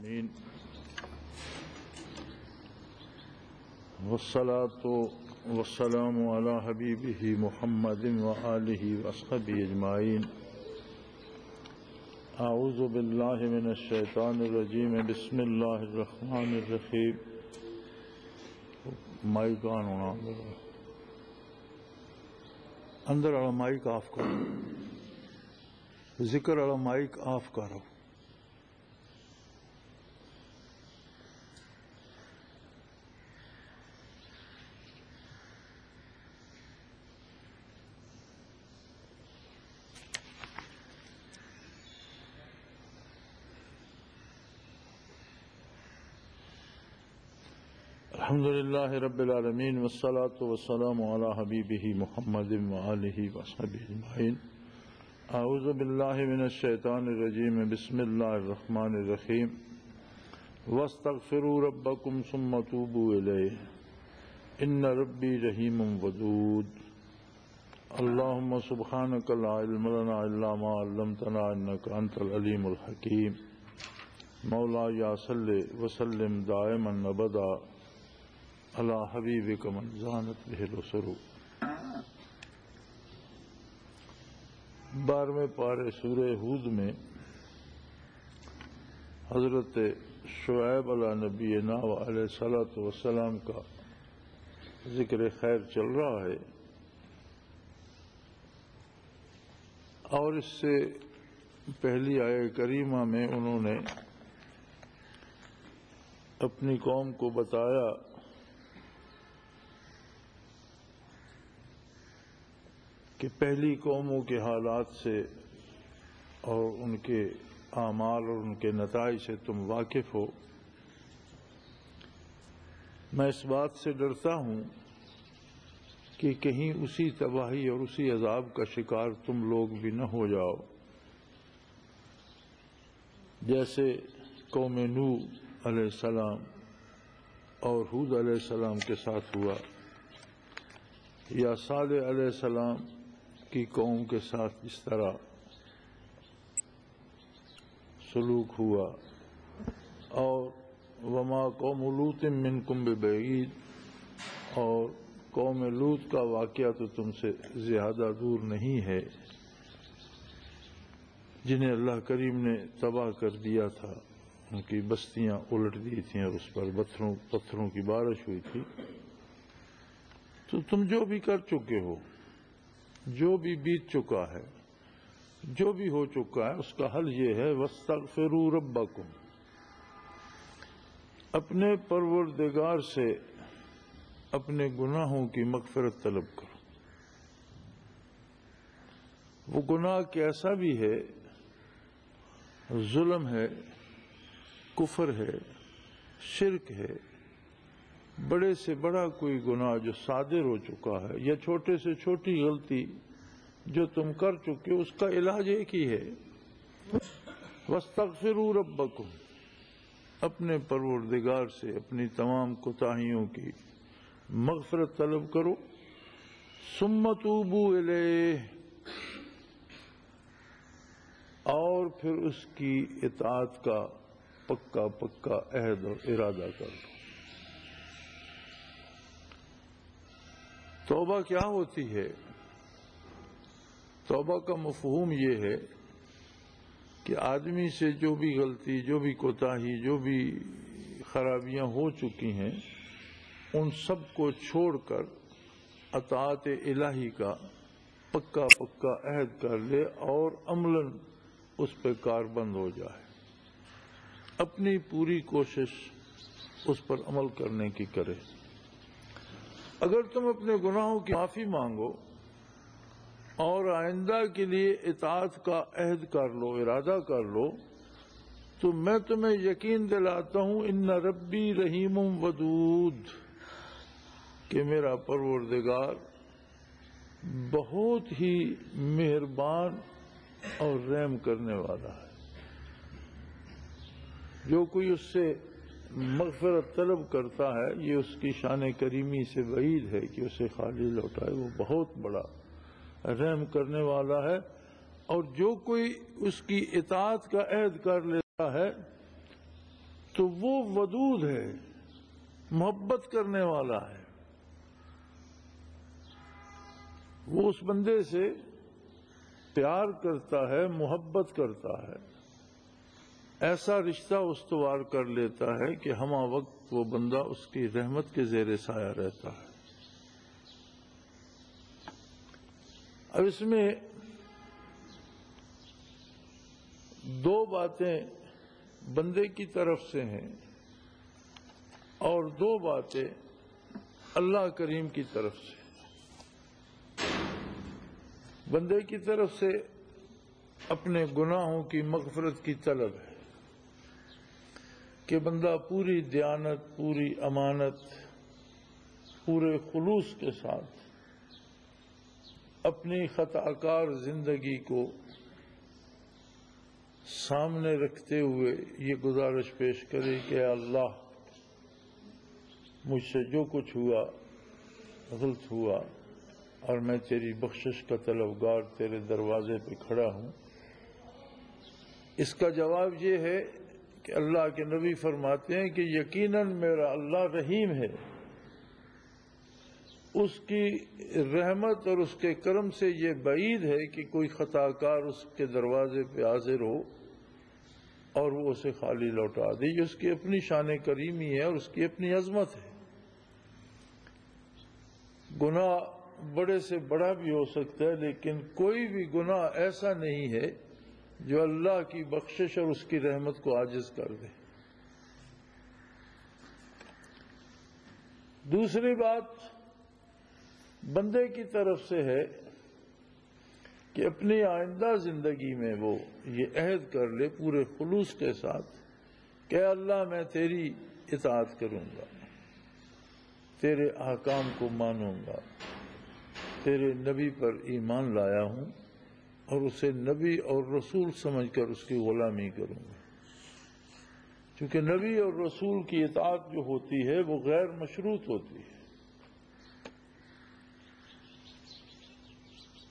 العالمين والصلاة والسلام على حبيبه محمد وآله وأصحابه أجمعين. أعوذ بالله من الشيطان الرجيم. بسم الله الرحمن الرحيم. مائک آن ہونا اندر والا مائک آف کرو، ذکر والا مائک آف کرو. الحمدللہ رب العالمین والصلاة والسلام علی حبیبہ محمد وآلہ وصحبہ اجمعین. اعوذ باللہ من الشیطان الرجیم. بسم اللہ الرحمن الرحیم. واستغفروا ربکم ثم توبوا الیہ ان ربی رحیم ودود. اللہم سبحانک لا علم لنا الا ما علمتنا انک انت العلیم الحکیم. مولایا صلی وسلم دائما ابدا علی حبیبک من زانت بہ الاسر. 12ویں پارے سورہ ہود میں حضرت شعیب علیہ نبینا علیہ الصلوۃ والسلام کا ذکر خیر چل رہا ہے، اور اس سے پہلی آیہ کریمہ میں انہوں نے اپنی قوم کو بتایا کہ پہلی قوموں کے حالات سے اور ان کے اعمال اور ان کے نتائج سے تم واقف ہو. میں اس بات سے ڈرتا ہوں کہ کہیں اسی تباہی اور اسی عذاب کا شکار تم لوگ بھی نہ ہو جاؤ جیسے قوم نوح علیہ السلام اور ہود علیہ السلام کے ساتھ ہوا، یا صالح علیہ السلام کی قوم کے ساتھ جس طرح سلوک ہوا. اور وما قوم لوط منکم ببعید، اور قوم لوط کا واقعہ تو تم سے زیادہ دور نہیں ہے، جنہیں اللہ کریم نے تباہ کر دیا تھا. ان کی بستیاں الٹ دی تھیں اور اس پر پتھروں کی بارش ہوئی تھی. تو تم جو بھی کر چکے ہو، جو بھی بیت چکا ہے، جو بھی ہو چکا ہے، اس کا حل یہ ہے وَاسْتَغْفِرُوا رَبَّكُمْ. اپنے پروردگار سے اپنے گناہوں کی مغفرت طلب کرو. وہ گناہ کیسا بھی ہے، ظلم ہے، کفر ہے، شرک ہے، بڑے سے بڑا کوئی گناہ جو صادر ہو چکا ہے، یا چھوٹے سے چھوٹی غلطی جو تم کر چکے، اس کا علاج ایک ہی ہے وَاسْتَغْفِرُوا رَبَّكُمْ. اپنے پروردگار سے اپنی تمام کوتاہیوں کی مغفرت طلب کرو. ثُمَّ تُوبُوا إِلَيْهِ، اور پھر اس کی اطاعت کا پکا عہد اور ارادہ کر لو. توبہ کیا ہوتی ہے؟ توبہ کا مفہوم یہ ہے کہ آدمی سے جو بھی غلطی، جو بھی کوتاہی، جو بھی خرابیاں ہو چکی ہیں، ان سب کو چھوڑ کر اطاعت الہی کا پکا عہد کر لے اور عملاً اس پہ کاربند ہو جائے. اپنی پوری کوشش اس پر عمل کرنے کی کرے. اگر تم اپنے گناہوں کی معافی مانگو اور آئندہ کے لیے اطاعت کا عہد کر لو، ارادہ کر لو، تو میں تمہیں یقین دلاتا ہوں ان ربی رحیم ودود، کہ میرا پروردگار بہت ہی مہربان اور رحم کرنے والا ہے. جو کوئی اس سے مغفرت طلب کرتا ہے، یہ اس کی شان کریمی سے بعید ہے کہ اسے خالی لوٹائے. وہ بہت بڑا رحم کرنے والا ہے. اور جو کوئی اس کی اطاعت کا عہد کر لیتا ہے تو وہ ودود ہے، محبت کرنے والا ہے، وہ اس بندے سے پیار کرتا ہے، محبت کرتا ہے، ایسا رشتہ استوار کر لیتا ہے کہ ہمہ وقت وہ بندہ اس کی رحمت کے زیر سایہ رہتا ہے۔ اب اس میں دو باتیں بندے کی طرف سے ہیں اور دو باتیں اللہ کریم کی طرف سے۔ بندے کی طرف سے اپنے گناہوں کی مغفرت کی طلب ہے کہ بندہ پوری دیانت، پوری امانت، پورے خلوص کے ساتھ اپنی خطا کار زندگی کو سامنے رکھتے ہوئے یہ گزارش پیش کرے کہ اے اللہ، مجھ سے جو کچھ ہوا غلط ہوا اور میں تیری بخشش کا طلبگار تیرے دروازے پہ کھڑا ہوں۔ اس کا جواب یہ ہے کہ اللہ کے نبی فرماتے ہیں کہ یقیناً میرا اللہ رحیم ہے، اس کی رحمت اور اس کے کرم سے یہ بعید ہے کہ کوئی خطا کار اس کے دروازے پہ حاضر ہو اور وہ اسے خالی لوٹا دے۔ یہ اس کی اپنی شان کریمی ہے اور اس کی اپنی عظمت ہے۔ گناہ بڑے سے بڑا بھی ہو سکتا ہے، لیکن کوئی بھی گناہ ایسا نہیں ہے جو اللہ کی بخشش اور اس کی رحمت کو عاجز کر دے۔ دوسری بات بندے کی طرف سے ہے کہ اپنی آئندہ زندگی میں وہ یہ عہد کر لے پورے خلوص کے ساتھ کہ اے اللہ، میں تیری اطاعت کروں گا، تیرے احکام کو مانوں گا، تیرے نبی پر ایمان لایا ہوں اور اسے نبی اور رسول سمجھ کر اس کی غلامی کروں گا۔ کیونکہ نبی اور رسول کی اطاعت جو ہوتی ہے وہ غیر مشروط ہوتی ہے،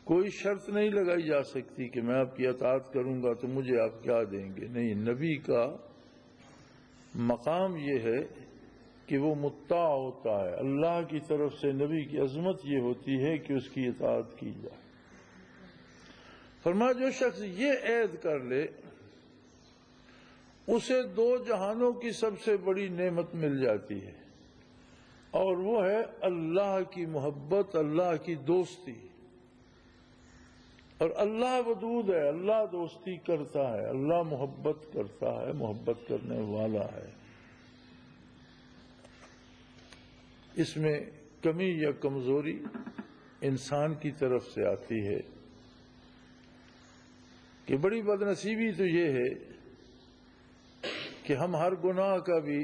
کوئی شرط نہیں لگائی جا سکتی کہ میں آپ کی اطاعت کروں گا تو مجھے آپ کیا دیں گے۔ نہیں، نبی کا مقام یہ ہے کہ وہ مطاع ہوتا ہے، اللہ کی طرف سے نبی کی عظمت یہ ہوتی ہے کہ اس کی اطاعت کی جائے۔ فرمایا جو شخص یہ عہد کر لے اسے دو جہانوں کی سب سے بڑی نعمت مل جاتی ہے، اور وہ ہے اللہ کی محبت، اللہ کی دوستی۔ اور اللہ ودود ہے، اللہ دوستی کرتا ہے، اللہ محبت کرتا ہے، محبت کرنے والا ہے۔ اس میں کمی یا کمزوری انسان کی طرف سے آتی ہے کہ بڑی بدنصیبی تو یہ ہے کہ ہم ہر گناہ کا بھی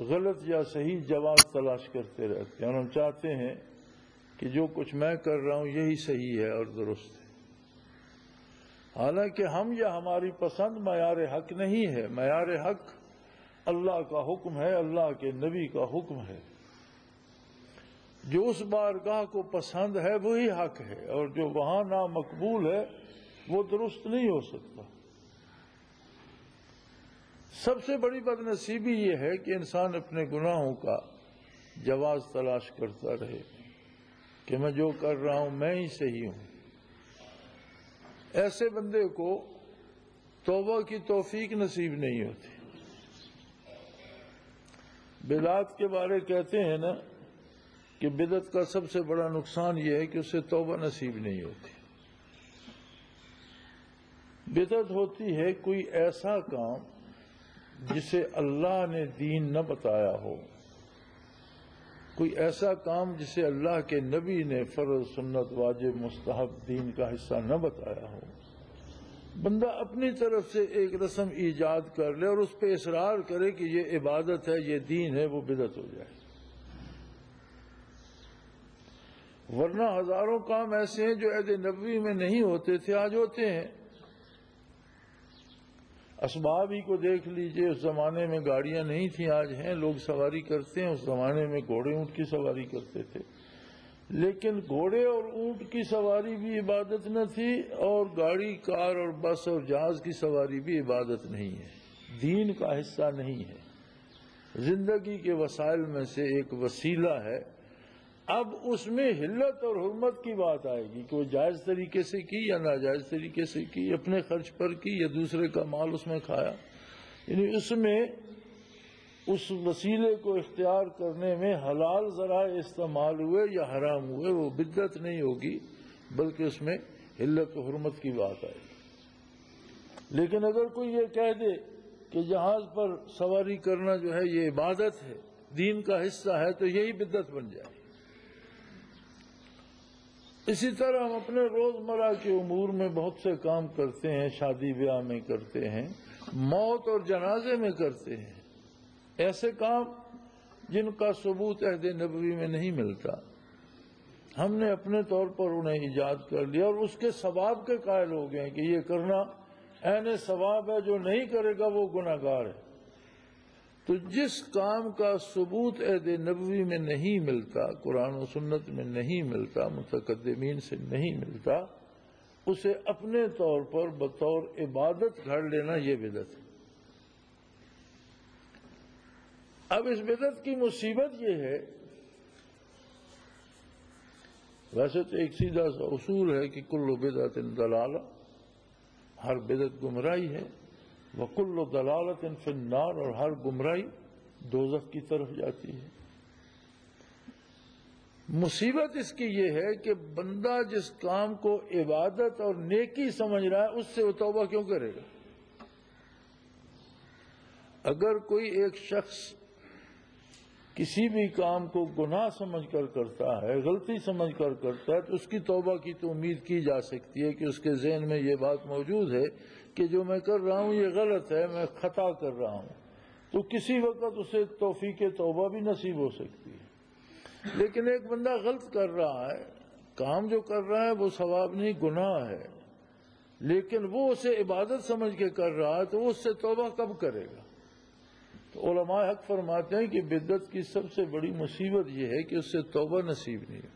غلط یا صحیح جواز تلاش کرتے رہتے ہیں، اور ہم چاہتے ہیں کہ جو کچھ میں کر رہا ہوں یہی صحیح ہے اور درست ہے، حالانکہ ہم یا ہماری پسند معیار حق نہیں ہے۔ معیار حق اللہ کا حکم ہے، اللہ کے نبی کا حکم ہے۔ جو اس بارگاہ کو پسند ہے وہی حق ہے، اور جو وہاں نامقبول ہے وہ درست نہیں ہو سکتا۔ سب سے بڑی بدنصیبی یہ ہے کہ انسان اپنے گناہوں کا جواز تلاش کرتا رہے کہ میں جو کر رہا ہوں میں ہی صحیح ہوں۔ ایسے بندے کو توبہ کی توفیق نصیب نہیں ہوتی۔ بدعت کے بارے کہتے ہیں نا کہ بدعت کا سب سے بڑا نقصان یہ ہے کہ اسے توبہ نصیب نہیں ہوتی۔ بدعت ہوتی ہے کوئی ایسا کام جسے اللہ نے دین نہ بتایا ہو، کوئی ایسا کام جسے اللہ کے نبی نے فرض، سنت، واجب، مستحب دین کا حصہ نہ بتایا ہو۔ بندہ اپنی طرف سے ایک رسم ایجاد کر لے اور اس پہ اصرار کرے کہ یہ عبادت ہے، یہ دین ہے، وہ بدعت ہو جائے۔ ورنہ ہزاروں کام ایسے ہیں جو عہد نبوی میں نہیں ہوتے تھے، آج ہوتے ہیں۔ اسباب ہی کو دیکھ لیجئے، اس زمانے میں گاڑیاں نہیں تھیں، آج ہیں، لوگ سواری کرتے ہیں۔ اس زمانے میں گھوڑے اونٹ کی سواری کرتے تھے، لیکن گھوڑے اور اونٹ کی سواری بھی عبادت نہ تھی، اور گاڑی، کار اور بس اور جہاز کی سواری بھی عبادت نہیں ہے۔ دین کا حصہ نہیں ہے، زندگی کے وسائل میں سے ایک وسیلہ ہے۔ اب اس میں حلت اور حرمت کی بات آئے گی کہ وہ جائز طریقے سے کی یا ناجائز طریقے سے کی، اپنے خرچ پر کی یا دوسرے کا مال اس میں کھایا، یعنی اس میں اس وسیلے کو اختیار کرنے میں حلال ذرائع استعمال ہوئے یا حرام ہوئے، وہ بدعت نہیں ہوگی بلکہ اس میں حلت و حرمت کی بات آئے گی۔ لیکن اگر کوئی یہ کہہ دے کہ جہاز پر سواری کرنا جو ہے یہ عبادت ہے، دین کا حصہ ہے، تو یہی بدعت بن جائے۔ اسی طرح ہم اپنے روزمرہ کے امور میں بہت سے کام کرتے ہیں، شادی بیاہ میں کرتے ہیں، موت اور جنازے میں کرتے ہیں، ایسے کام جن کا ثبوت عہد نبوی میں نہیں ملتا، ہم نے اپنے طور پر انہیں ایجاد کر لیا اور اس کے ثواب کے قائل ہو گئے کہ یہ کرنا عین ثواب ہے، جو نہیں کرے گا وہ گناہگار ہے۔ تو جس کام کا ثبوت عہد نبوی میں نہیں ملتا، قرآن و سنت میں نہیں ملتا، متقدمین سے نہیں ملتا، اسے اپنے طور پر بطور عبادت گھڑ لینا یہ بدعت ہے۔ اب اس بدعت کی مصیبت یہ ہے، ویسے تو ایک سیدھا سا اصول ہے کہ کل بدعت ضلالہ، ہر بدعت گمراہی ہے، وَكُلُّ ضَلَالَةٍ فِي النَّارِ، اور ہر گمراہی دوزخ کی طرف جاتی ہے۔ مصیبت اس کی یہ ہے کہ بندہ جس کام کو عبادت اور نیکی سمجھ رہا ہے اس سے وہ توبہ کیوں کرے گا؟ اگر کوئی ایک شخص کسی بھی کام کو گناہ سمجھ کر کرتا ہے، غلطی سمجھ کر کرتا ہے، تو اس کی توبہ کی تو امید کی جا سکتی ہے کہ اس کے ذہن میں یہ بات موجود ہے کہ جو میں کر رہا ہوں یہ غلط ہے، میں خطا کر رہا ہوں، تو کسی وقت اسے توفیق توبہ بھی نصیب ہو سکتی ہے۔ لیکن ایک بندہ غلط کر رہا ہے، کام جو کر رہا ہے وہ ثواب نہیں گناہ ہے، لیکن وہ اسے عبادت سمجھ کے کر رہا ہے، تو وہ اس سے توبہ کب کرے گا؟ تو علماء حق فرماتے ہیں کہ بدعت کی سب سے بڑی مصیبت یہ ہے کہ اس سے توبہ نصیب نہیں ہوتی۔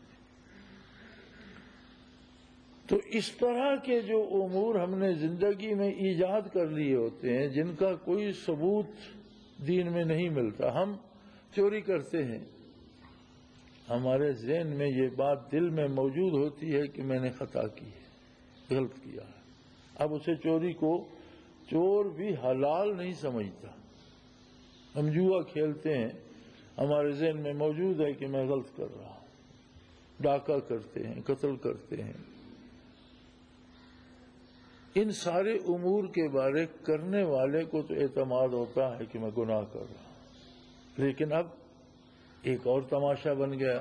تو اس طرح کے جو امور ہم نے زندگی میں ایجاد کر لیے ہوتے ہیں جن کا کوئی ثبوت دین میں نہیں ملتا، ہم چوری کرتے ہیں، ہمارے ذہن میں یہ بات دل میں موجود ہوتی ہے کہ میں نے خطا کی ہے، غلط کیا ہے، اب اسے چوری کو چور بھی حلال نہیں سمجھتا۔ ہم جوا کھیلتے ہیں، ہمارے ذہن میں موجود ہے کہ میں غلط کر رہا ہوں، ڈاکہ کرتے ہیں، قتل کرتے ہیں، ان سارے امور کے بارے کرنے والے کو تو اعتماد ہوتا ہے کہ میں گناہ کر رہا ہوں، لیکن اب ایک اور تماشا بن گیا،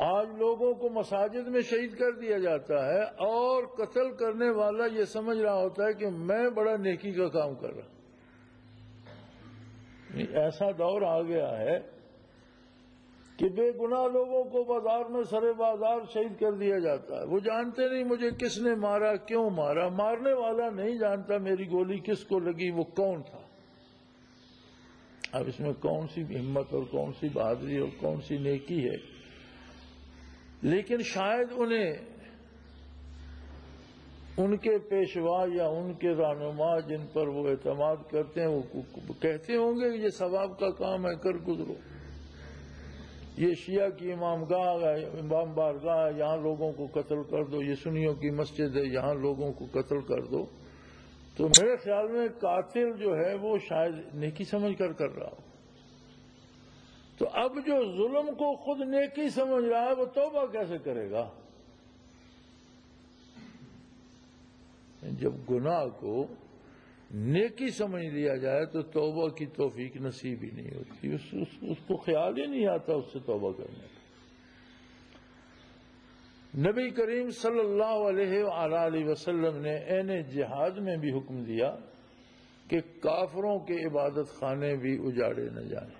آج لوگوں کو مساجد میں شہید کر دیا جاتا ہے اور قتل کرنے والا یہ سمجھ رہا ہوتا ہے کہ میں بڑا نیکی کا کام کر رہا ہوں۔ ایسا دور آ گیا ہے کہ بے گناہ لوگوں کو بازار میں سرے بازار شہید کر دیا جاتا ہے، وہ جانتے نہیں مجھے کس نے مارا، کیوں مارا، مارنے والا نہیں جانتا میری گولی کس کو لگی، وہ کون تھا۔ اب اس میں کون سی ہمت اور کون سی بہادری اور کون سی نیکی ہے؟ لیکن شاید انہیں ان کے پیشوا یا ان کے رہنما جن پر وہ اعتماد کرتے ہیں وہ کہتے ہوں گے کہ یہ ثواب کا کام ہے، کر گزرو، یہ شیعہ کی امام بارگاہ ہے، یہاں لوگوں کو قتل کر دو، یہ سنیوں کی مسجد ہے، یہاں لوگوں کو قتل کر دو۔ تو میرے خیال میں قاتل جو ہے وہ شاید نیکی سمجھ کر رہا ہو۔ تو اب جو ظلم کو خود نیکی سمجھ رہا ہے وہ توبہ کیسے کرے گا؟ جب گناہ کو نیکی سمجھ لیا جائے تو توبہ کی توفیق نصیب ہی نہیں ہوتی، اس کو خیال ہی نہیں آتا اس سے توبہ کرنے کا۔ نبی کریم صلی اللہ علیہ وآلہ وسلم نے عین جہاد میں بھی حکم دیا کہ کافروں کے عبادت خانے بھی اجاڑے نہ جائیں۔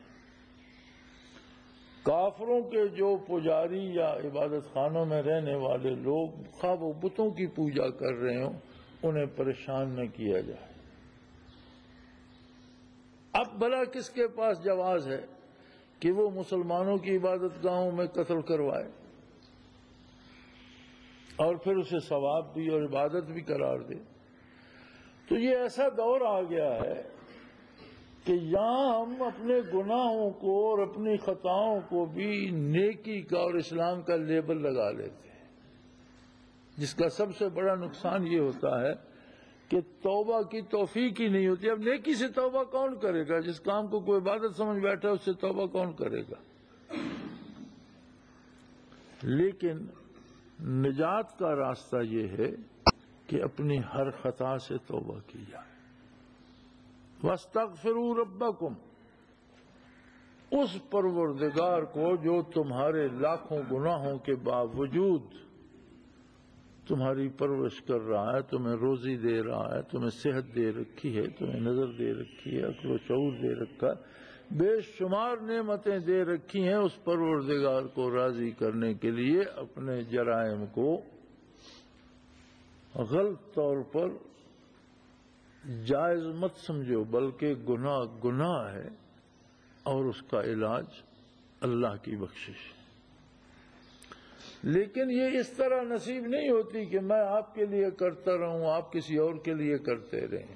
کافروں کے جو پجاری یا عبادت خانوں میں رہنے والے لوگ خواہ وہ بتوں کی پوجا کر رہے ہوں انہیں پریشان نہ کیا جائے۔ اب بھلا کس کے پاس جواز ہے کہ وہ مسلمانوں کی عبادت گاہوں میں قتل کروائے اور پھر اسے ثواب بھی اور عبادت بھی قرار دے؟ تو یہ ایسا دور آ گیا ہے کہ یہاں ہم اپنے گناہوں کو اور اپنی خطاؤں کو بھی نیکی کا اور اسلام کا لیبل لگا لیتے ہیں، جس کا سب سے بڑا نقصان یہ ہوتا ہے کہ توبہ کی توفیق ہی نہیں ہوتی۔ اب نیکی سے توبہ کون کرے گا؟ جس کام کو کوئی عبادت سمجھ بیٹھا اس سے توبہ کون کرے گا؟ لیکن نجات کا راستہ یہ ہے کہ اپنی ہر خطا سے توبہ کی جائے۔ وَاسْتَغْفِرُوا رَبَّكُمْ، اس پروردگار کو جو تمہارے لاکھوں گناہوں کے باوجود تمہاری پرورش کر رہا ہے، تمہیں روزی دے رہا ہے، تمہیں صحت دے رکھی ہے، تمہیں نظر دے رکھی ہے، عقل و شعور دے رکھا ہے، بے شمار نعمتیں دے رکھی ہیں، اس پروردگار کو راضی کرنے کے لیے اپنے جرائم کو غلط طور پر جائز مت سمجھو، بلکہ گناہ گناہ ہے اور اس کا علاج اللہ کی بخشش ہے۔ لیکن یہ اس طرح نصیب نہیں ہوتی کہ میں آپ کے لیے کرتا رہوں، آپ کسی اور کے لیے کرتے رہیں۔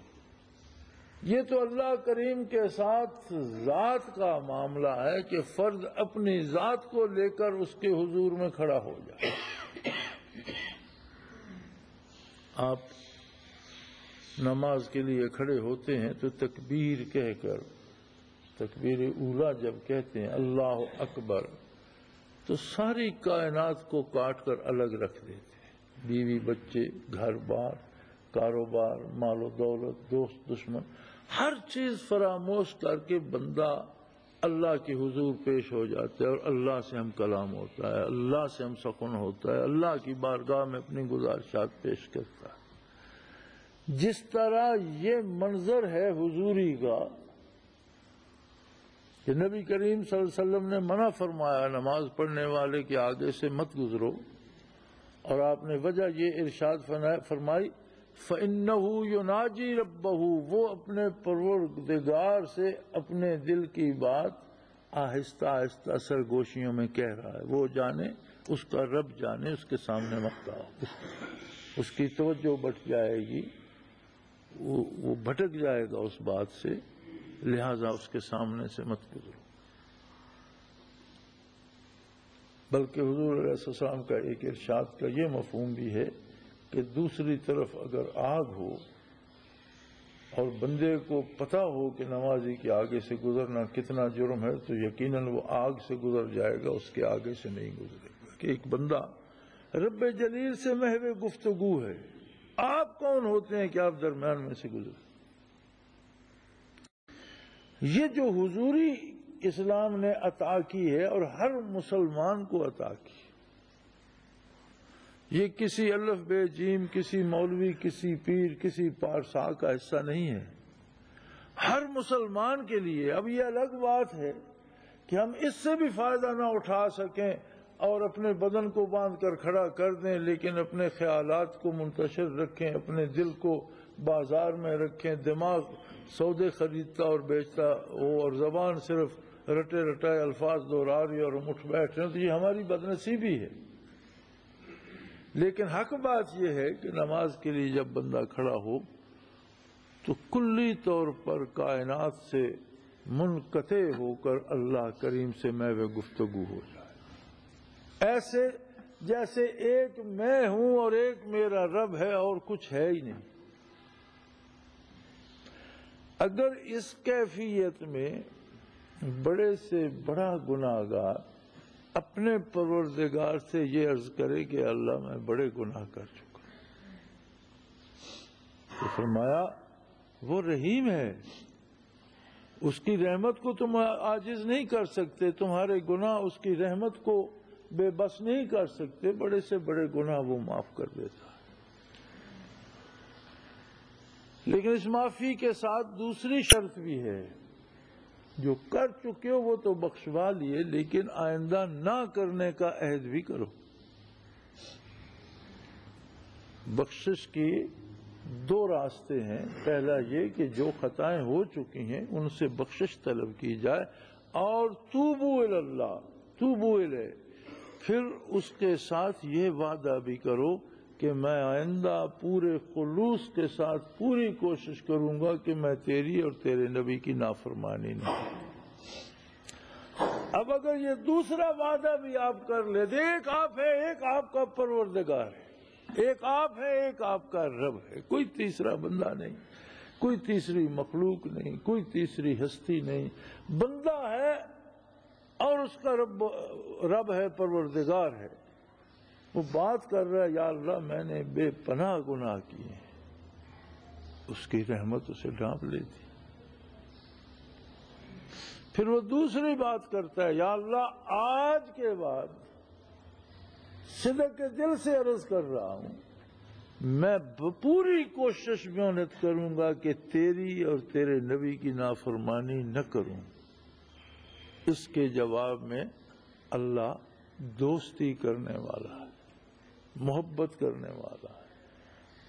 یہ تو اللہ کریم کے ساتھ ذات کا معاملہ ہے کہ فرد اپنی ذات کو لے کر اس کے حضور میں کھڑا ہو جائے۔ آپ نماز کے لیے کھڑے ہوتے ہیں تو تکبیر کہہ کر، تکبیر اولا جب کہتے ہیں اللہ اکبر، تو ساری کائنات کو کاٹ کر الگ رکھ دیتے ہیں، بیوی بچے، گھر بار، کاروبار، مال و دولت، دوست دشمن، ہر چیز فراموش کر کے بندہ اللہ کے حضور پیش ہو جاتا ہے، اور اللہ سے ہم کلام ہوتا ہے، اللہ سے ہم سخن ہوتا ہے، اللہ کی بارگاہ میں اپنی گزارشات پیش کرتا ہے۔ جس طرح یہ منظر ہے حضوری کا کہ نبی کریم صلی اللہ علیہ وسلم نے منع فرمایا نماز پڑھنے والے کے آگے سے مت گزرو، اور آپ نے وجہ یہ ارشاد فرمائی فَإِنَّهُ يُنَاجِي رَبَّهُ، وہ اپنے پروردگار سے اپنے دل کی بات آہستہ آہستہ سرگوشیوں میں کہہ رہا ہے، وہ جانے، اس کا رب جانے، اس کے سامنے مت آؤ، اس کی توجہ بٹ جائے گی، وہ بھٹک جائے گا اس بات سے، لہذا اس کے سامنے سے مت گزرو۔ بلکہ حضور علیہ السلام کا ایک ارشاد کا یہ مفہوم بھی ہے کہ دوسری طرف اگر آگ ہو اور بندے کو پتا ہو کہ نمازی کے آگے سے گزرنا کتنا جرم ہے، تو یقیناً وہ آگ سے گزر جائے گا، اس کے آگے سے نہیں گزرے گا۔ کہ ایک بندہ رب جلیل سے محو گفتگو ہے، آپ کون ہوتے ہیں کہ آپ درمیان میں سے گزرے؟ یہ جو حضوری اسلام نے عطا کی ہے اور ہر مسلمان کو عطا کی، یہ کسی الف بے جیم، کسی مولوی، کسی پیر، کسی پارسا کا حصہ نہیں ہے، ہر مسلمان کے لیے۔ اب یہ الگ بات ہے کہ ہم اس سے بھی فائدہ نہ اٹھا سکیں اور اپنے بدن کو باندھ کر کھڑا کر دیں، لیکن اپنے خیالات کو منتشر رکھیں، اپنے دل کو بازار میں رکھیں، دماغ سودے خریدتا اور بیچتا ہو اور زبان صرف رٹے رٹائے الفاظ دہرا رہی اور ہم اٹھ بیٹھ رہے ہیں، تو یہ ہماری بدنصیبی ہے۔ لیکن حق بات یہ ہے کہ نماز کے لیے جب بندہ کھڑا ہو تو کلی طور پر کائنات سے منقطع ہو کر اللہ کریم سے محو گفتگو ہو جائے، ایسے جیسے ایک میں ہوں اور ایک میرا رب ہے اور کچھ ہے ہی نہیں۔ اگر اس کیفیت میں بڑے سے بڑا گناہگار اپنے پروردگار سے یہ عرض کرے کہ اللہ میں بڑے گناہ کر چکا، تو فرمایا وہ رحیم ہے، اس کی رحمت کو تم عاجز نہیں کر سکتے، تمہارے گناہ اس کی رحمت کو بے بس نہیں کر سکتے، بڑے سے بڑے گناہ وہ معاف کر دیتا ہے۔ لیکن اس معافی کے ساتھ دوسری شرط بھی ہے، جو کر چکے ہو وہ تو بخشوا لیے، لیکن آئندہ نہ کرنے کا عہد بھی کرو۔ بخشش کی دو راستے ہیں، پہلا یہ کہ جو خطائیں ہو چکی ہیں ان سے بخشش طلب کی جائے، اور توبوا الی اللہ، توبوا الیہ، پھر اس کے ساتھ یہ وعدہ بھی کرو کہ میں آئندہ پورے خلوص کے ساتھ پوری کوشش کروں گا کہ میں تیری اور تیرے نبی کی نافرمانی نہیں۔ اب اگر یہ دوسرا وعدہ بھی آپ کر لیتے، ایک آپ ہے، ایک آپ کا پروردگار ہے، ایک آپ ہے، ایک آپ کا رب ہے، کوئی تیسرا بندہ نہیں، کوئی تیسری مخلوق نہیں، کوئی تیسری ہستی نہیں، بندہ ہے اور اس کا رب ہے، پروردگار ہے۔ وہ بات کر رہا ہے، یا اللہ میں نے بے پناہ گناہ کیے، اس کی رحمت اسے ڈھانپ لیتی۔ پھر وہ دوسری بات کرتا ہے، یا اللہ آج کے بعد صدق کے دل سے عرض کر رہا ہوں، میں پوری کوشش محنت کروں گا کہ تیری اور تیرے نبی کی نافرمانی نہ کروں۔ اس کے جواب میں اللہ دوستی کرنے والا ہے، محبت کرنے والا ہے،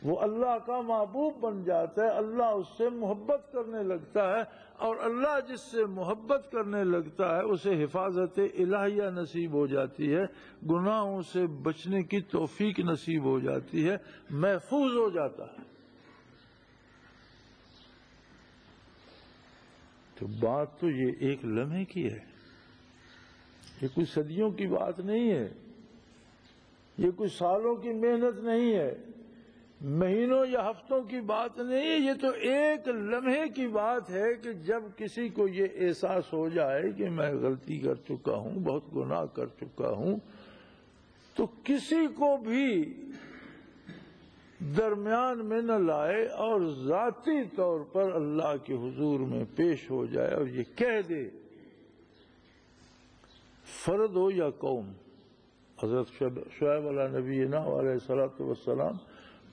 وہ اللہ کا محبوب بن جاتا ہے، اللہ اس سے محبت کرنے لگتا ہے، اور اللہ جس سے محبت کرنے لگتا ہے اسے حفاظت الہیہ نصیب ہو جاتی ہے، گناہوں سے بچنے کی توفیق نصیب ہو جاتی ہے، محفوظ ہو جاتا ہے۔ تو بات تو یہ ایک لمحے کی ہے، یہ کوئی صدیوں کی بات نہیں ہے، یہ کوئی سالوں کی محنت نہیں ہے، مہینوں یا ہفتوں کی بات نہیں ہے، یہ تو ایک لمحے کی بات ہے کہ جب کسی کو یہ احساس ہو جائے کہ میں غلطی کر چکا ہوں، بہت گناہ کر چکا ہوں، تو کسی کو بھی درمیان میں نہ لائے اور ذاتی طور پر اللہ کے حضور میں پیش ہو جائے اور یہ کہہ دے، فرد ہو یا قوم۔ حضرت شعیب علیہ نبینا علیہ الصلوۃ والسلام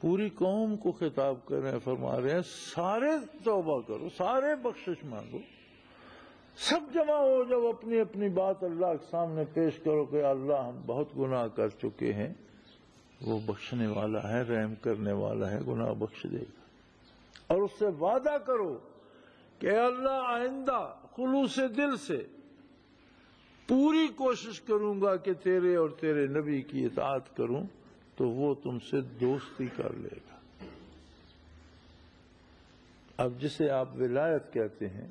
پوری قوم کو خطاب کر رہے ہیں، فرما رہے ہیں سارے توبہ کرو، سارے بخشش مانگو، سب جمع ہو جب اپنی اپنی بات اللہ کے سامنے پیش کرو کہ اللہ ہم بہت گناہ کر چکے ہیں، وہ بخشنے والا ہے، رحم کرنے والا ہے، گناہ بخش دے گا۔ اور اس سے وعدہ کرو کہ اللہ آئندہ خلوص دل سے پوری کوشش کروں گا کہ تیرے اور تیرے نبی کی اطاعت کروں، تو وہ تم سے دوستی کر لے گا۔ اب جسے آپ ولایت کہتے ہیں،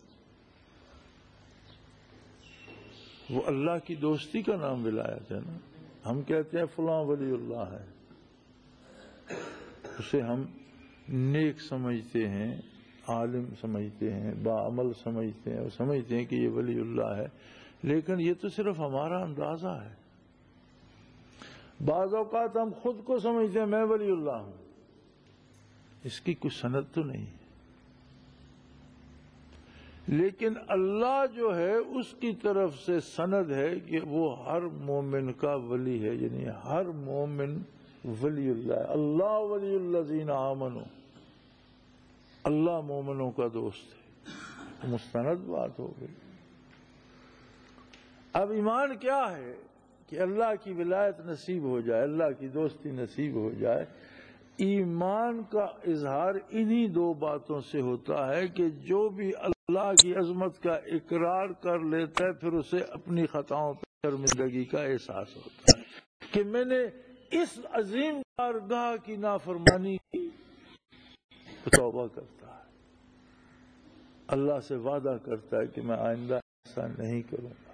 وہ اللہ کی دوستی کا نام ولایت ہے نا۔ ہم کہتے ہیں فلاں ولی اللہ ہے، اسے ہم نیک سمجھتے ہیں، عالم سمجھتے ہیں، باعمل سمجھتے ہیں، اور سمجھتے ہیں کہ یہ ولی اللہ ہے، لیکن یہ تو صرف ہمارا اندازہ ہے۔ بعض اوقات ہم خود کو سمجھتے ہیں میں ولی اللہ ہوں، اس کی کوئی سند تو نہیں ہے، لیکن اللہ جو ہے اس کی طرف سے سند ہے کہ وہ ہر مومن کا ولی ہے، یعنی ہر مومن ولی اللہ ہے۔ اللہ ولی الذین آمنوا، اللہ مومنوں کا دوست ہے، مستند بات ہو گئی۔ اب ایمان کیا ہے کہ اللہ کی ولایت نصیب ہو جائے، اللہ کی دوستی نصیب ہو جائے۔ ایمان کا اظہار انہی دو باتوں سے ہوتا ہے کہ جو بھی اللہ کی عظمت کا اقرار کر لیتا ہے، پھر اسے اپنی خطاؤں پر شرمندگی کا احساس ہوتا ہے کہ میں نے اس عظیم بارگاہ کی نافرمانی کی، توبہ کرتا ہے، اللہ سے وعدہ کرتا ہے کہ میں آئندہ ایسا نہیں کروں گا،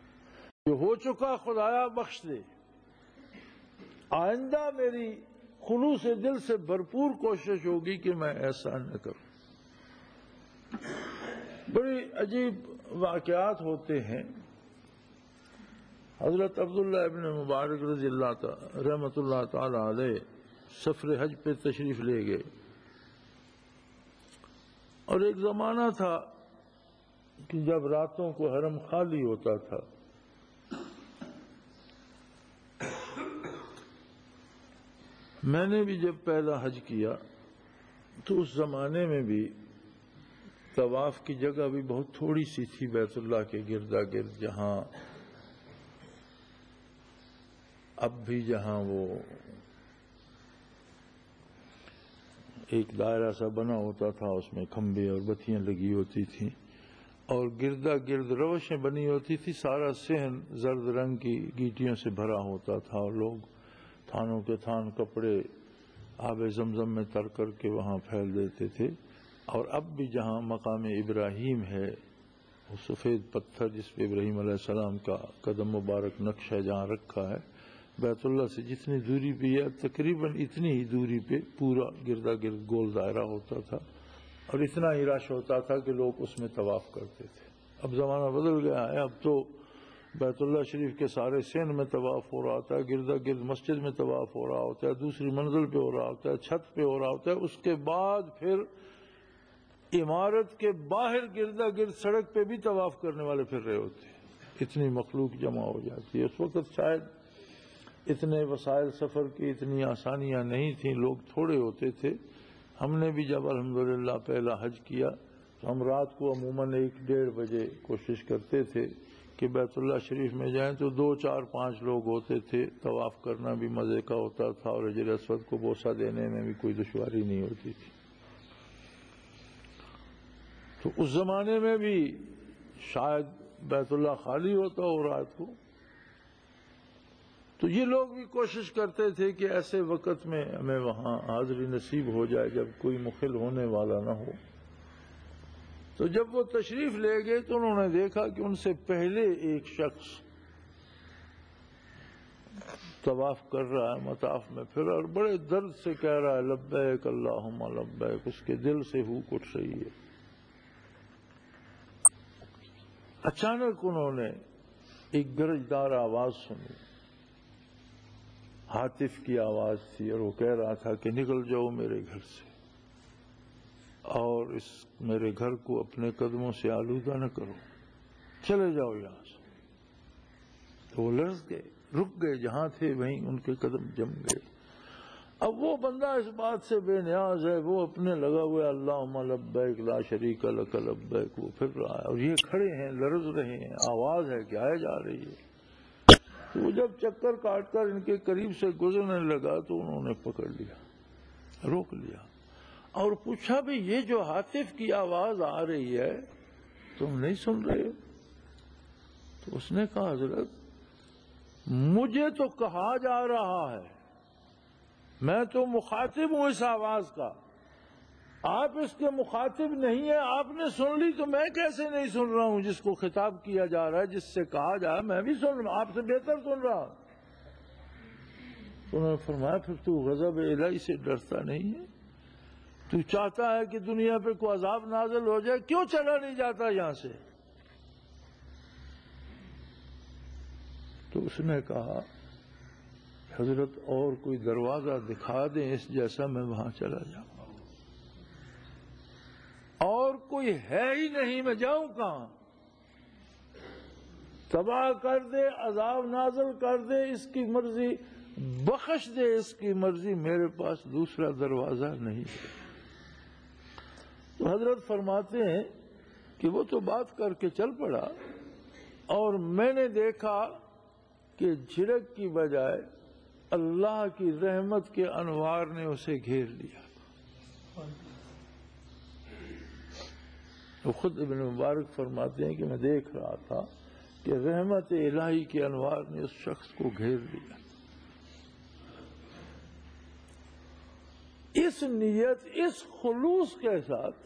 جو ہو چکا خدایا بخش دے، آئندہ میری خلوص دل سے بھرپور کوشش ہوگی کہ میں ایسا نہ کروں۔ بڑی عجیب واقعات ہوتے ہیں۔ حضرت عبداللہ ابن مبارک رضی اللہ رحمۃ اللہ تعالی علیہ سفر حج پہ تشریف لے گئے، اور ایک زمانہ تھا کہ جب راتوں کو حرم خالی ہوتا تھا، میں نے بھی جب پہلا حج کیا تو اس زمانے میں بھی طواف کی جگہ بھی بہت تھوڑی سی تھی بیت اللہ کے گردا گرد، جہاں اب بھی جہاں وہ ایک دائرہ سا بنا ہوتا تھا، اس میں کھمبے اور بتیاں لگی ہوتی تھیں، اور گردا گرد روشیں بنی ہوتی تھی، سارا صحن زرد رنگ کی گیٹیوں سے بھرا ہوتا تھا، اور لوگ تھانوں کے تھان کپڑے آب زمزم میں تر کر کے وہاں پھیل دیتے تھے. اور اب بھی جہاں مقام ابراہیم ہے، وہ سفید پتھر جس پہ ابراہیم علیہ السلام کا قدم مبارک نقش ہے جہاں رکھا ہے، بیت اللہ سے جتنی دوری پہ ہے تقریباً اتنی ہی دوری پہ پورا گردا گرد گول دائرہ ہوتا تھا، اور اتنا ہی رش ہوتا تھا کہ لوگ اس میں طواف کرتے تھے. اب زمانہ بدل گیا ہے، اب تو بیت اللہ شریف کے سارے سین میں طواف ہو رہا ہوتا ہے، گردا گرد مسجد میں طواف ہو رہا ہوتا ہے، دوسری منزل پہ ہو رہا ہوتا ہے، چھت پہ ہو رہا ہوتا ہے. اس کے بعد پھر عمارت کے باہر گردا گرد سڑک پہ بھی طواف کرنے والے پھر رہے ہوتے ہیں. اتنی مخلوق جمع ہو جاتی ہے. اس وقت شاید اتنے وسائل سفر کی اتنی آسانیاں نہیں تھیں، لوگ تھوڑے ہوتے تھے. ہم نے بھی جب الحمدللہ پہلا حج کیا تو ہم رات کو عموماً 1-1:30 بجے کوشش کرتے تھے کہ بیت اللہ شریف میں جائیں تو 2, 4, 5 لوگ ہوتے تھے. طواف کرنا بھی مزے کا ہوتا تھا اور حجر اسود کو بوسہ دینے میں بھی کوئی دشواری نہیں ہوتی تھی. تو اس زمانے میں بھی شاید بیت اللہ خالی ہوتا ہو رات کو. تو یہ لوگ بھی کوشش کرتے تھے کہ ایسے وقت میں ہمیں وہاں حاضری نصیب ہو جائے جب کوئی مخل ہونے والا نہ ہو. تو جب وہ تشریف لے گئے تو انہوں نے دیکھا کہ ان سے پہلے ایک شخص طواف کر رہا ہے مطاف میں پھر، اور بڑے درد سے کہہ رہا ہے لبیک اللہم لبیک. اس کے دل سے ہوک اٹھ رہی ہے. اچانک انہوں نے ایک گرجدار آواز سنی. ہاتف کی آواز تھی اور وہ کہہ رہا تھا کہ نکل جاؤ میرے گھر سے اور اس میرے گھر کو اپنے قدموں سے آلودہ نہ کرو، چلے جاؤ یہاں سے. تو وہ لرز گئے، رک گئے جہاں تھے وہیں ان کے قدم جم گئے. اب وہ بندہ اس بات سے بے نیاز ہے، وہ اپنے لگا ہوا اللہم لبیک لا شریک لک لبیک وہ پھر رہا ہے، اور یہ کھڑے ہیں لرز رہے ہیں. آواز ہے کہ آئے جا رہی ہے. تو وہ جب چکر کاٹ کر ان کے قریب سے گزرنے لگا تو انہوں نے پکڑ لیا، روک لیا اور پوچھا بھی یہ جو ہاتف کی آواز آ رہی ہے تم نہیں سن رہے؟ تو اس نے کہا حضرت مجھے تو کہا جا رہا ہے، میں تو مخاطب ہوں اس آواز کا، آپ اس کے مخاطب نہیں ہیں. آپ نے سن لی تو میں کیسے نہیں سن رہا ہوں؟ جس کو خطاب کیا جا رہا ہے، جس سے کہا جا رہا ہے، میں بھی سن رہا ہوں، آپ سے بہتر سن رہا ہوں. انہوں نے فرمایا پھر تو غضب الہی سے ڈرتا نہیں ہے؟ تو چاہتا ہے کہ دنیا پہ کوئی عذاب نازل ہو جائے، کیوں چلا نہیں جاتا یہاں سے؟ تو اس نے کہا حضرت اور کوئی دروازہ دکھا دیں اس جیسا، میں وہاں چلا جاؤں. اور کوئی ہے ہی نہیں، میں جاؤں کہاں؟ تباہ کر دے، عذاب نازل کر دے، اس کی مرضی، بخش دے اس کی مرضی، میرے پاس دوسرا دروازہ نہیں ہے. تو حضرت فرماتے ہیں کہ وہ تو بات کر کے چل پڑا اور میں نے دیکھا کہ جھڑک کی بجائے اللہ کی رحمت کے انوار نے اسے گھیر لیا. وہ خود ابن مبارک فرماتے ہیں کہ میں دیکھ رہا تھا کہ رحمت الہی کے انوار نے اس شخص کو گھیر لیا. اس نیت، اس خلوص کے ساتھ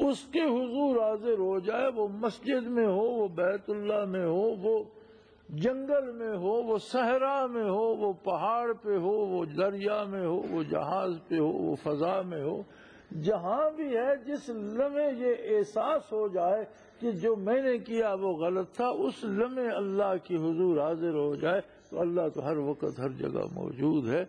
اس کے حضور حاضر ہو جائے، وہ مسجد میں ہو، وہ بیت اللہ میں ہو، وہ جنگل میں ہو، وہ صحرا میں ہو، وہ پہاڑ پہ ہو، وہ دریا میں ہو، وہ جہاز پہ ہو، وہ فضا میں ہو، جہاں بھی ہے، جس لمحے یہ احساس ہو جائے کہ جو میں نے کیا وہ غلط تھا، اس لمحے اللہ کی حضور حاضر ہو جائے تو اللہ تو ہر وقت ہر جگہ موجود ہے.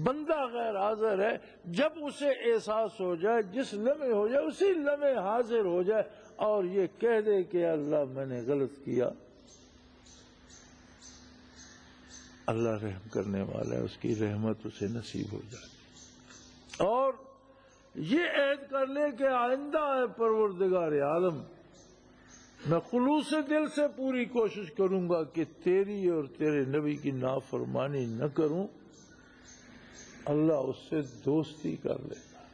بندہ غیر حاضر ہے. جب اسے احساس ہو جائے، جس لمحے ہو جائے اسی لمحے حاضر ہو جائے اور یہ کہہ دے کہ اللہ میں نے غلط کیا، اللہ رحم کرنے والا ہے، اس کی رحمت اسے نصیب ہو جائے. اور یہ عہد کر لے کہ آئندہ ہے پروردگار عالم، میں خلوص دل سے پوری کوشش کروں گا کہ تیری اور تیرے نبی کی نافرمانی نہ کروں. اللہ اس سے دوستی کر لیتا ہے.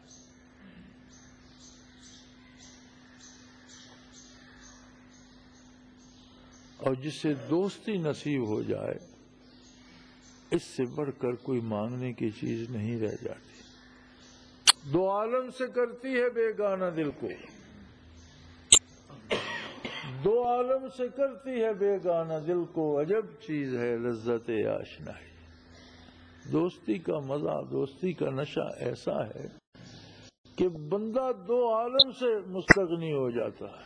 اور جس سے دوستی نصیب ہو جائے اس سے بڑھ کر کوئی مانگنے کی چیز نہیں رہ جاتی. دو عالم سے کرتی ہے بیگانہ دل کو، دو عالم سے کرتی ہے بیگانہ دل کو، عجب چیز ہے لذت آشنائی. دوستی کا مزہ، دوستی کا نشہ ایسا ہے کہ بندہ دو عالم سے مستغنی ہو جاتا ہے.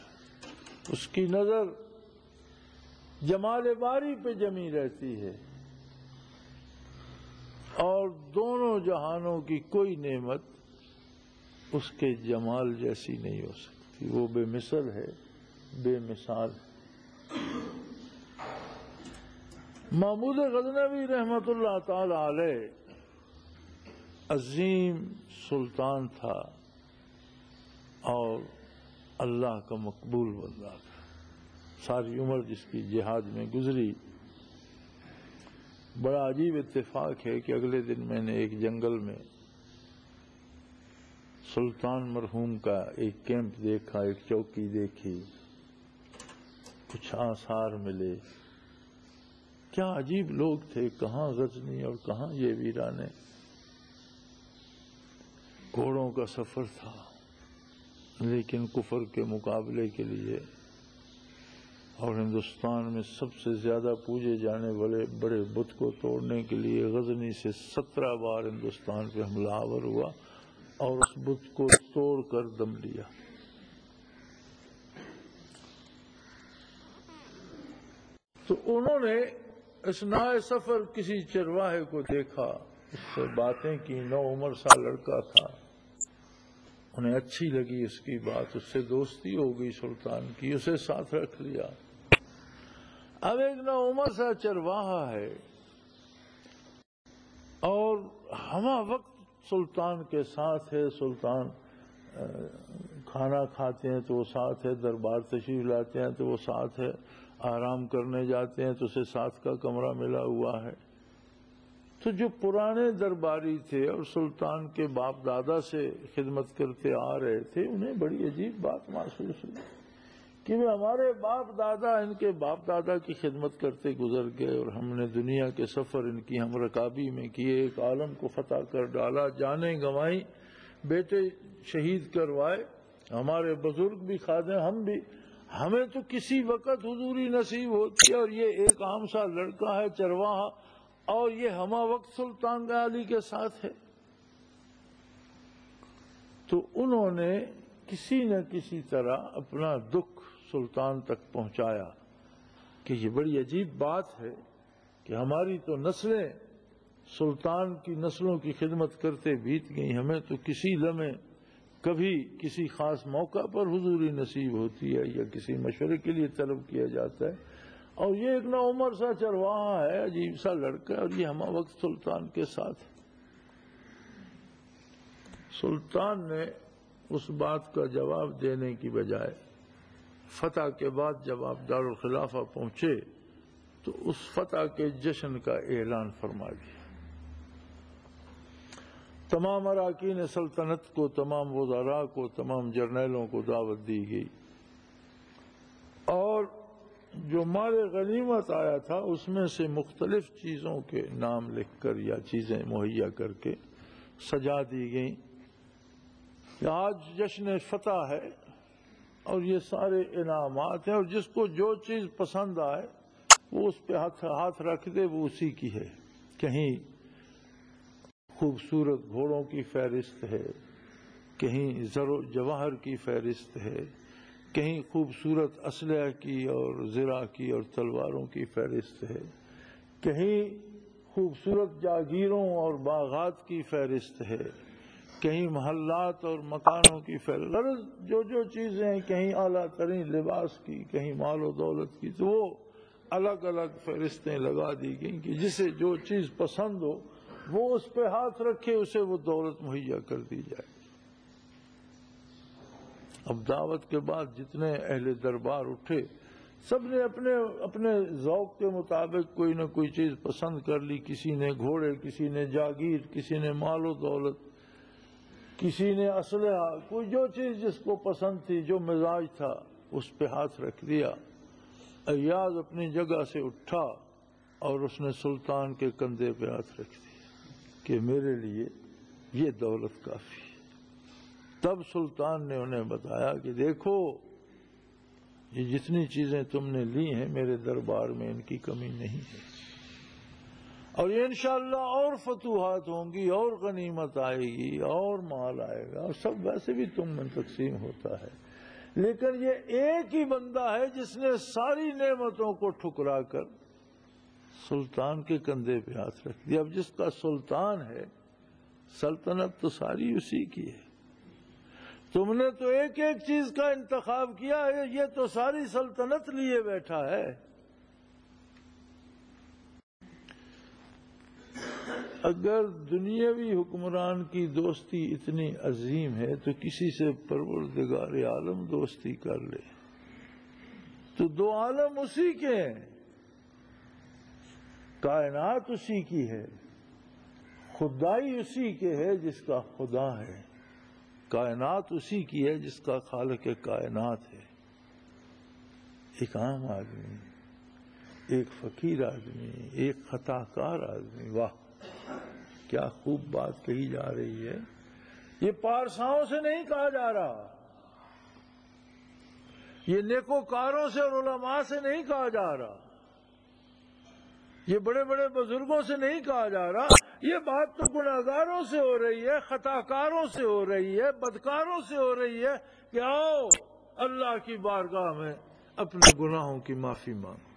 اس کی نظر جمال باری پہ جمی رہتی ہے، اور دونوں جہانوں کی کوئی نعمت اس کے جمال جیسی نہیں ہو سکتی. وہ بے مثل ہے، بے مثال. محمود غزنوی رحمت اللہ تعالی علیہ عظیم سلطان تھا اور اللہ کا مقبول بندہ تھا. ساری عمر جس کی جہاد میں گزری. بڑا عجیب اتفاق ہے کہ اگلے دن میں نے ایک جنگل میں سلطان مرحوم کا ایک کیمپ دیکھا، ایک چوکی دیکھی، کچھ آثار ملے. کیا عجیب لوگ تھے، کہاں غزنی اور کہاں یہ ویرانے. گھوڑوں کا سفر تھا، لیکن کفر کے مقابلے کے لیے اور ہندوستان میں سب سے زیادہ پوجے جانے والے بڑے بت کو توڑنے کے لیے غزنی سے 17 بار ہندوستان پہ حملہ آور ہوا اور اس بت کو توڑ کر دم لیا. تو انہوں نے اثناء سفر کسی چرواہے کو دیکھا، اس سے باتیں کی. 9 عمر سا لڑکا تھا، انہیں اچھی لگی اس کی بات، اس سے دوستی ہو گئی سلطان کی، اسے ساتھ رکھ لیا. اب ایک 9 عمر سا چرواہا ہے اور ہمہ وقت سلطان کے ساتھ ہے. سلطان کھانا کھاتے ہیں تو وہ ساتھ ہے، دربار تشریف لاتے ہیں تو وہ ساتھ ہے، آرام کرنے جاتے ہیں تو اسے ساتھ کا کمرہ ملا ہوا ہے. تو جو پرانے درباری تھے اور سلطان کے باپ دادا سے خدمت کرتے آ رہے تھے، انہیں بڑی عجیب بات محسوس ہوئی کہ ہمارے باپ دادا ان کے باپ دادا کی خدمت کرتے گزر گئے اور ہم نے دنیا کے سفر ان کی ہم رکابی میں کیے، ایک عالم کو فتح کر ڈالا، جانیں گنوائی، بیٹے شہید کروائے، ہمارے بزرگ بھی خادم، ہم بھی. ہمیں تو کسی وقت حضوری نصیب ہوتی ہے اور یہ ایک عام سا لڑکا ہے چرواہا اور یہ ہمہ وقت سلطان علی کے ساتھ ہے. تو انہوں نے کسی نہ کسی طرح اپنا دکھ سلطان تک پہنچایا کہ یہ بڑی عجیب بات ہے کہ ہماری تو نسلیں سلطان کی نسلوں کی خدمت کرتے بیت گئی، ہمیں تو کسی لمحے کبھی کسی خاص موقع پر حضوری نصیب ہوتی ہے یا کسی مشورے کے لیے طلب کیا جاتا ہے، اور یہ ایک 9 عمر سا چرواہا ہے، عجیب سا لڑکا ہے اور یہ ہمہ وقت سلطان کے ساتھ. سلطان نے اس بات کا جواب دینے کی بجائے فتح کے بعد جب آپ دارالخلافہ پہنچے تو اس فتح کے جشن کا اعلان فرما دیا. تمام اراکین سلطنت کو، تمام وزراء کو، تمام جرنیلوں کو دعوت دی گئی اور جو مال غنیمت آیا تھا اس میں سے مختلف چیزوں کے نام لکھ کر یا چیزیں مہیا کر کے سجا دی گئیں. آج جشن فتح ہے اور یہ سارے انعامات ہیں اور جس کو جو چیز پسند آئے وہ اس پہ ہاتھ رکھ دے، وہ اسی کی ہے. کہیں خوبصورت گھوڑوں کی فہرست ہے، کہیں زر و جواہر کی فہرست ہے، کہیں خوبصورت اسلحہ کی اور زرہ کی اور تلواروں کی فہرست ہے، کہیں خوبصورت جاگیروں اور باغات کی فہرست ہے، کہیں محلات اور مکانوں کی فہرست، جو چیزیں ہیں، کہیں اعلیٰ ترین لباس کی، کہیں مال و دولت کی. تو وہ الگ الگ فہرستیں لگا دی گئیں کہ جسے جو چیز پسند ہو وہ اس پہ ہاتھ رکھے، اسے وہ دولت مہیا کر دی جائے. اب دعوت کے بعد جتنے اہل دربار اٹھے سب نے اپنے اپنے ذوق کے مطابق کوئی نہ کوئی چیز پسند کر لی. کسی نے گھوڑے، کسی نے جاگیر، کسی نے مال و دولت، کسی نے اسلحہ، کوئی جو چیز جس کو پسند تھی، جو مزاج تھا اس پہ ہاتھ رکھ دیا. ایاز اپنی جگہ سے اٹھا اور اس نے سلطان کے کندھے پہ ہاتھ رکھ دیا کہ میرے لیے یہ دولت کافی ہے۔ تب سلطان نے انہیں بتایا کہ دیکھو یہ جتنی چیزیں تم نے لی ہیں میرے دربار میں ان کی کمی نہیں ہے، اور یہ انشاءاللہ اور فتوحات ہوں گی اور غنیمت آئے گی اور مال آئے گا، اور سب ویسے بھی تم میں تقسیم ہوتا ہے، لیکن یہ ایک ہی بندہ ہے جس نے ساری نعمتوں کو ٹھکرا کر سلطان کے کندھے پہ ہاتھ رکھ دیا۔ اب جس کا سلطان ہے سلطنت تو ساری اسی کی ہے، تم نے تو ایک ایک چیز کا انتخاب کیا ہے، یہ تو ساری سلطنت لیے بیٹھا ہے۔ اگر دنیاوی حکمران کی دوستی اتنی عظیم ہے تو کسی سے پروردگار عالم دوستی کر لے، تو دو عالم اسی کے ہیں، کائنات اسی کی ہے، خدائی اسی کے ہے جس کا خدا ہے، کائنات اسی کی ہے جس کا خالق کائنات ہے۔ ایک عام آدمی، ایک فقیر آدمی، ایک خطا کار آدمی، واہ کیا خوب بات کہی جا رہی ہے۔ یہ پارساؤں سے نہیں کہا جا رہا، یہ نیکوکاروں سے اور علماء سے نہیں کہا جا رہا، یہ بڑے بڑے بزرگوں سے نہیں کہا جا رہا، یہ بات تو گناہگاروں سے ہو رہی ہے، خطاکاروں سے ہو رہی ہے، بدکاروں سے ہو رہی ہے کہ آؤ اللہ کی بارگاہ میں اپنے گناہوں کی معافی مانگو،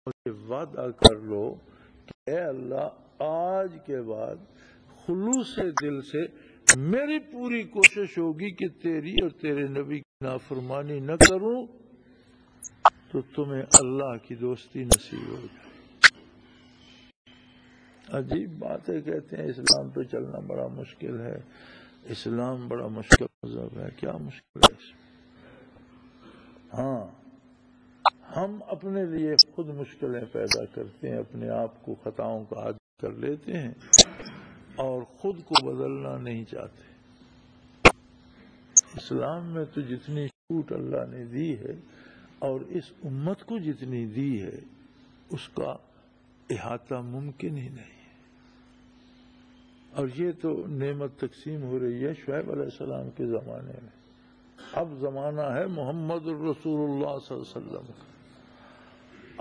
اور یہ وعدہ کر لو کہ اے اللہ آج کے بعد خلوص دل سے میری پوری کوشش ہوگی کہ تیری اور تیرے نبی کی نافرمانی نہ کروں، تو تمہیں اللہ کی دوستی نصیب ہو جائے۔ عجیب بات ہے، کہتے ہیں اسلام پہ چلنا بڑا مشکل ہے، اسلام بڑا مشکل مذہب ہے، کیا مشکل ہے اس میں؟ ہاں ہم اپنے لیے خود مشکلیں پیدا کرتے ہیں، اپنے آپ کو خطاؤں کا عادی کر لیتے ہیں اور خود کو بدلنا نہیں چاہتے۔ اسلام میں تو جتنی چھوٹ اللہ نے دی ہے اور اس امت کو جتنی دی ہے اس کا احاطہ ممکن ہی نہیں ہے، اور یہ تو نعمت تقسیم ہو رہی ہے شعیب علیہ السلام کے زمانے میں، اب زمانہ ہے محمد الرسول اللہ صلی اللہ علیہ وسلم کا۔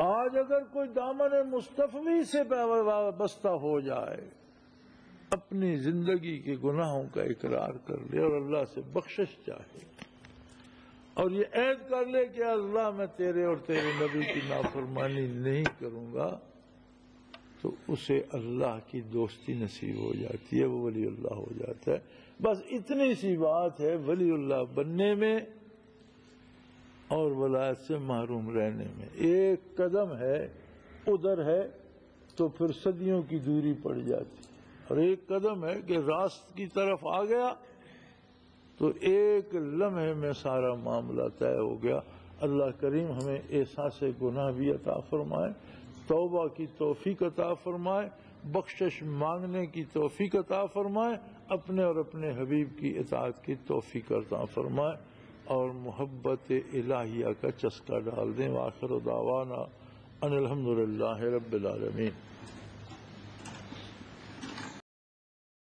آج اگر کوئی دامن مصطفی سے وابستہ ہو جائے، اپنی زندگی کے گناہوں کا اقرار کر لے اور اللہ سے بخشش چاہے، اور یہ عہد کر لے کہ اللہ میں تیرے اور تیرے نبی کی نافرمانی نہیں کروں گا، تو اسے اللہ کی دوستی نصیب ہو جاتی ہے، وہ ولی اللہ ہو جاتا ہے۔ بس اتنی سی بات ہے ولی اللہ بننے میں اور ولایت سے محروم رہنے میں، ایک قدم ہے ادھر ہے تو پھر صدیوں کی دوری پڑ جاتی، اور ایک قدم ہے کہ راست کی طرف آ گیا تو ایک لمحے میں سارا معاملہ طے ہو گیا۔ اللہ کریم ہمیں احساس گناہ بھی عطا فرمائے، توبہ کی توفیق عطا فرمائے، بخشش مانگنے کی توفیق عطا فرمائے، اپنے اور اپنے حبیب کی اطاعت کی توفیق عطا فرمائے، اور محبت الہیہ کا چسکا ڈال دیں۔ وآخر دعوانا ان الحمدللہ رب العالمین۔